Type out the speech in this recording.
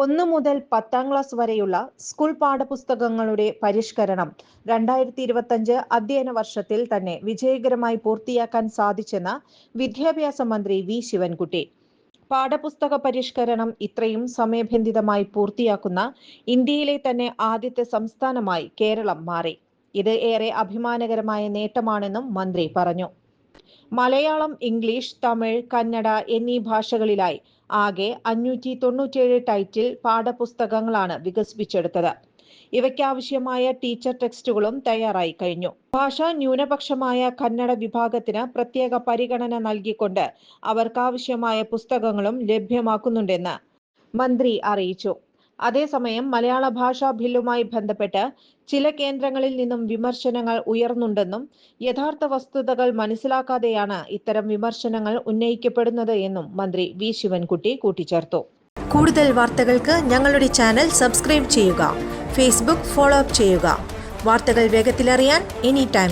1 മുതൽ 10ാം ക്ലാസ് വരെയുള്ള സ്കൂൾ പാഠപുസ്തകങ്ങളുടെ പരിഷ്കരണം 2025 അധ്യയന വർഷത്തിൽ തന്നെ വിജയകരമായി പൂർത്തിയാക്കാൻ സാധിച്ചെന്ന് വിദ്യാഭ്യാസ മന്ത്രി വി ശിവൻകുട്ടി. പാഠപുസ്തക പരിഷ്കരണം ഇത്രയും സമയബന്ധിതമായി പൂർത്തിയാക്കുന്ന ഇന്ത്യയിലെ തന്നെ ആദ്യത്തെ സംസ്ഥാനമായി കേരളം മാറി. ഇത് ഏറെ അഭിമാനകരമായ നേട്ടമാണെന്നും മന്ത്രി പറഞ്ഞു. മലയാളം, ഇംഗ്ലീഷ്, തമിഴ്, കന്നഡ എന്നീ ഭാഷകളിലായി ആകെ 597 ടൈറ്റിൽ പാഠപുസ്തകങ്ങളാണ് വികസിപ്പിച്ചെടുത്തത്. ഇവയ്ക്കാവശ്യമായ ടീച്ചർ ടെക്സ്റ്റുകളും തയ്യാറായി കഴിഞ്ഞു. ഭാഷാ ന്യൂനപക്ഷമായ കന്നഡ വിഭാഗത്തിന് പ്രത്യേക പരിഗണന നൽകിക്കൊണ്ട് അവർക്കാവശ്യമായ പുസ്തകങ്ങളും ലഭ്യമാക്കുന്നുണ്ടെന്ന് മന്ത്രി അറിയിച്ചു. അതേസമയം മലയാള ഭാഷാ ബില്ലുമായി ബന്ധപ്പെട്ട് ചില കേന്ദ്രങ്ങളിൽ നിന്നും വിമർശനങ്ങൾ ഉയർന്നുണ്ടെന്നും യഥാർത്ഥ വസ്തുതകൾ മനസ്സിലാക്കാതെയാണ് ഇത്തരം വിമർശനങ്ങൾ ഉന്നയിക്കപ്പെടുന്നത് എന്നും മന്ത്രി വി ശിവൻകുട്ടി കൂട്ടിച്ചേർത്തു. കൂടുതൽ വാർത്തകൾക്ക് ഞങ്ങളുടെ ചാനൽ സബ്സ്ക്രൈബ് ചെയ്യുക. ഫേസ്ബുക്ക് ഫോളോ അപ്പ് ചെയ്യുക. വാർത്തകൾ വേഗത്തിലറിയാൻ എനി ടൈം